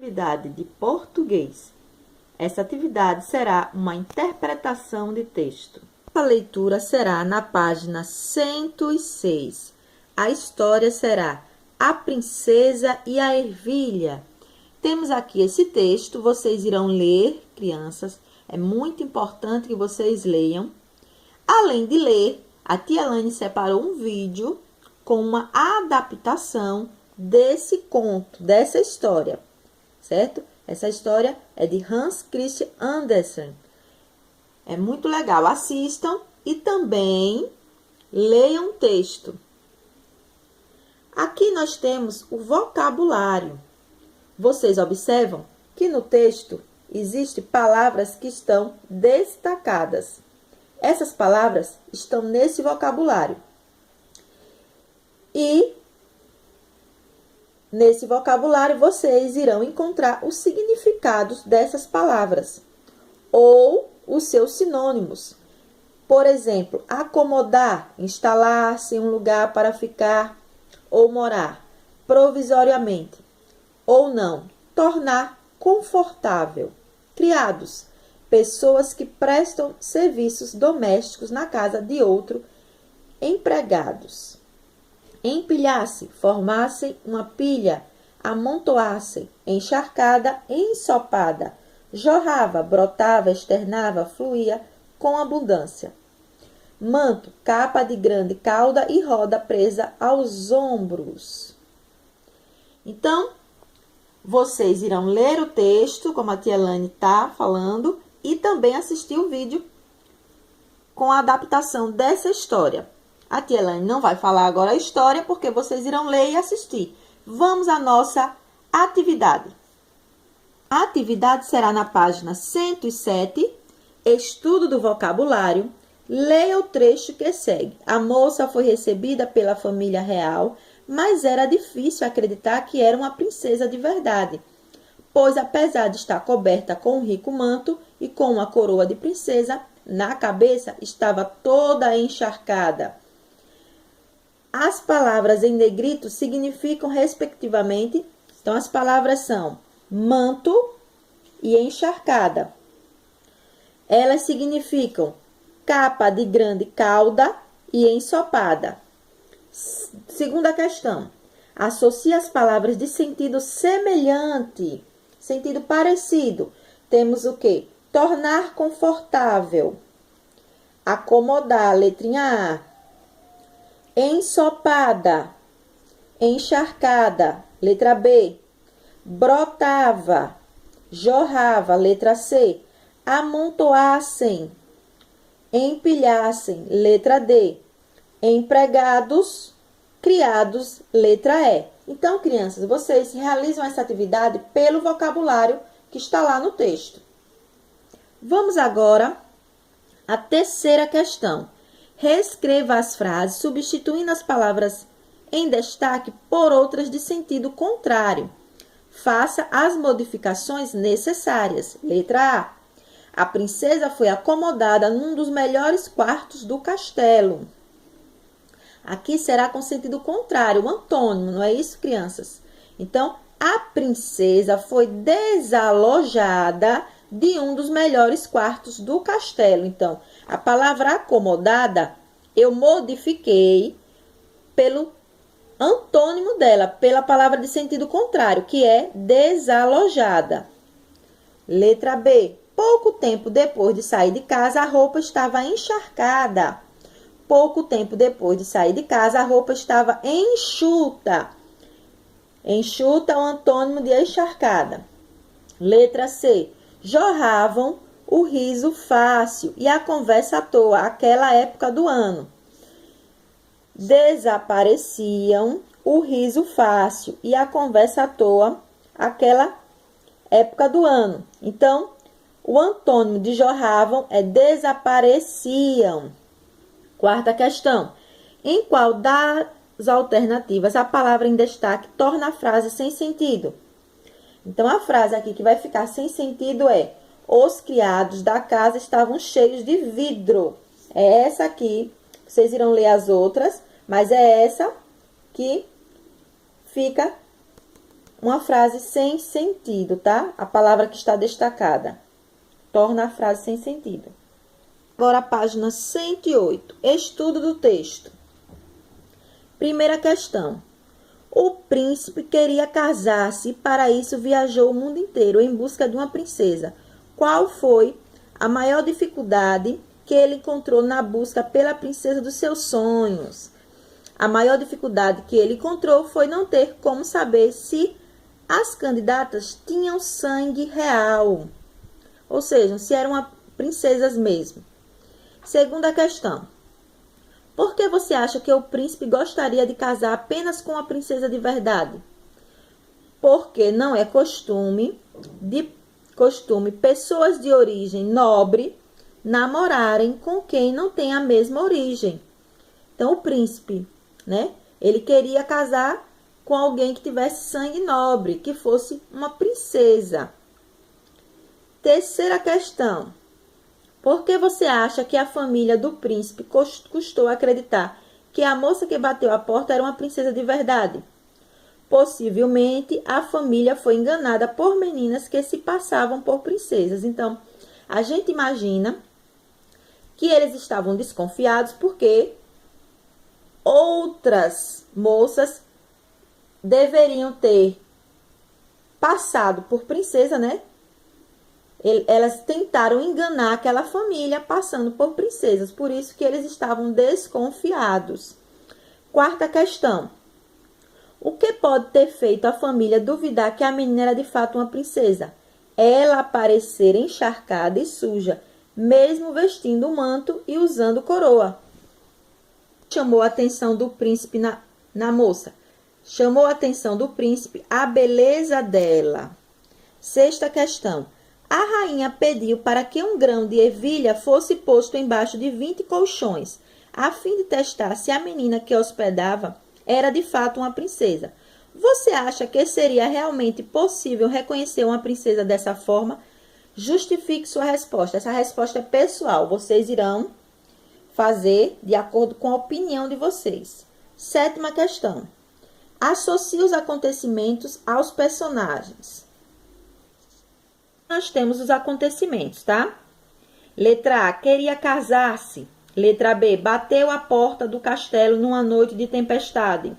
Atividade de português. Essa atividade será uma interpretação de texto. A leitura será na página 106. A história será A Princesa e a Ervilha. Temos aqui esse texto, vocês irão ler, crianças. É muito importante que vocês leiam. Além de ler, a tia Elaine separou um vídeo com uma adaptação desse conto, dessa história. Certo? Essa história é de Hans Christian Andersen. É muito legal. Assistam e também leiam o texto. Aqui nós temos o vocabulário. Vocês observam que no texto existem palavras que estão destacadas. Essas palavras estão nesse vocabulário. E nesse vocabulário, vocês irão encontrar os significados dessas palavras ou os seus sinônimos. Por exemplo, acomodar, instalar-se em um lugar para ficar ou morar provisoriamente ou não, tornar confortável. Criados, pessoas que prestam serviços domésticos na casa de outro. Empregados. Empilhasse, formassem uma pilha, amontoassem, encharcada, ensopada, jorrava, brotava, externava, fluía com abundância. Manto, capa de grande cauda e roda presa aos ombros. Então, vocês irão ler o texto, como a tia Elaine está falando, e também assistir o vídeo com a adaptação dessa história. A tia Elaine não vai falar agora a história, porque vocês irão ler e assistir. Vamos à nossa atividade. A atividade será na página 107, estudo do vocabulário. Leia o trecho que segue. A moça foi recebida pela família real, mas era difícil acreditar que era uma princesa de verdade, pois apesar de estar coberta com um rico manto e com uma coroa de princesa, na cabeça estava toda encharcada. As palavras em negrito significam, respectivamente, então as palavras são manto e encharcada. Elas significam capa de grande cauda e ensopada. Segunda questão. Associa as palavras de sentido semelhante, sentido parecido. Temos o quê? Tornar confortável. Acomodar, letrinha A. Ensopada, encharcada, letra B. Brotava, jorrava, letra C. Amontoassem, empilhassem, letra D. Empregados, criados, letra E. Então, crianças, vocês realizam essa atividade pelo vocabulário que está lá no texto. Vamos agora à terceira questão. Reescreva as frases, substituindo as palavras em destaque por outras de sentido contrário. Faça as modificações necessárias. Letra A. A princesa foi acomodada num dos melhores quartos do castelo. Aqui será com sentido contrário, o antônimo, não é isso, crianças? Então, a princesa foi desalojada de um dos melhores quartos do castelo. Então, a palavra acomodada, eu modifiquei pelo antônimo dela, pela palavra de sentido contrário, que é desalojada. Letra B. Pouco tempo depois de sair de casa, a roupa estava encharcada. Pouco tempo depois de sair de casa, a roupa estava enxuta. Enxuta é o antônimo de encharcada. Letra C. Jorravam o riso fácil e a conversa à toa, aquela época do ano. Desapareciam o riso fácil e a conversa à toa, aquela época do ano. Então, o antônimo de jorravam é desapareciam. Quarta questão. Em qual das alternativas a palavra em destaque torna a frase sem sentido? Então, a frase aqui que vai ficar sem sentido é: os criados da casa estavam cheios de vidro. É essa aqui. Vocês irão ler as outras, mas é essa que fica uma frase sem sentido, tá? A palavra que está destacada torna a frase sem sentido. Agora a página 108, estudo do texto. Primeira questão. O príncipe queria casar-se e para isso viajou o mundo inteiro em busca de uma princesa. Qual foi a maior dificuldade que ele encontrou na busca pela princesa dos seus sonhos? A maior dificuldade que ele encontrou foi não ter como saber se as candidatas tinham sangue real, ou seja, se eram princesas mesmo. Segunda questão. Por que você acha que o príncipe gostaria de casar apenas com a princesa de verdade? Porque não é costume pessoas de origem nobre namorarem com quem não tem a mesma origem. Então, o príncipe, né? Ele queria casar com alguém que tivesse sangue nobre, que fosse uma princesa. Terceira questão. Por que você acha que a família do príncipe custou acreditar que a moça que bateu a porta era uma princesa de verdade? Possivelmente, a família foi enganada por meninas que se passavam por princesas. Então, a gente imagina que eles estavam desconfiados porque outras moças deveriam ter passado por princesa, né? Elas tentaram enganar aquela família passando por princesas, por isso que eles estavam desconfiados. Quarta questão. O que pode ter feito a família duvidar que a menina era de fato uma princesa? Ela aparecer encharcada e suja, mesmo vestindo o manto e usando coroa. Chamou a atenção do príncipe na moça. Chamou a atenção do príncipe a beleza dela. Sexta questão. A rainha pediu para que um grão de ervilha fosse posto embaixo de 20 colchões, a fim de testar se a menina que hospedava era de fato uma princesa. Você acha que seria realmente possível reconhecer uma princesa dessa forma? Justifique sua resposta. Essa resposta é pessoal. Vocês irão fazer de acordo com a opinião de vocês. Sétima questão. Associe os acontecimentos aos personagens. Nós temos os acontecimentos, tá? Letra A, queria casar-se. Letra B, bateu a porta do castelo numa noite de tempestade.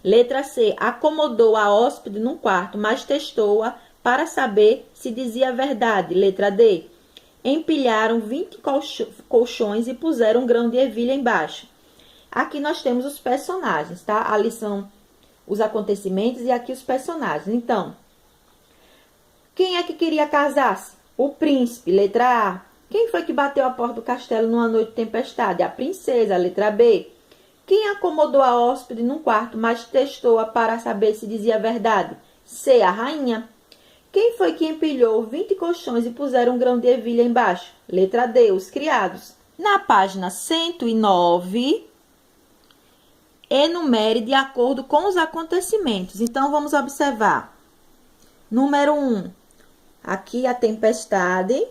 Letra C, acomodou a hóspede num quarto, mas testou-a para saber se dizia a verdade. Letra D, empilharam 20 colchões e puseram um grão de ervilha embaixo. Aqui nós temos os personagens, tá? Ali são os acontecimentos e aqui os personagens. Então, quem é que queria casar-se? O príncipe, letra A. Quem foi que bateu a porta do castelo numa noite de tempestade? A princesa, letra B. Quem acomodou a hóspede num quarto, mas testou-a para saber se dizia a verdade? C, a rainha. Quem foi que empilhou 20 colchões e puseram um grão de ervilha embaixo? Letra D, os criados. Na página 109, enumere de acordo com os acontecimentos. Então, vamos observar. Número 1. Aqui a tempestade,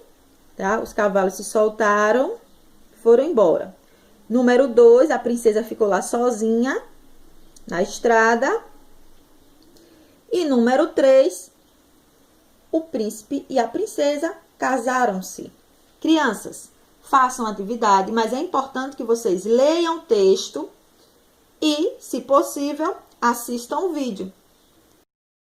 tá? Os cavalos se soltaram, foram embora. Número 2, a princesa ficou lá sozinha, na estrada. E número 3, o príncipe e a princesa casaram-se. Crianças, façam atividade, mas é importante que vocês leiam o texto e, se possível, assistam o vídeo.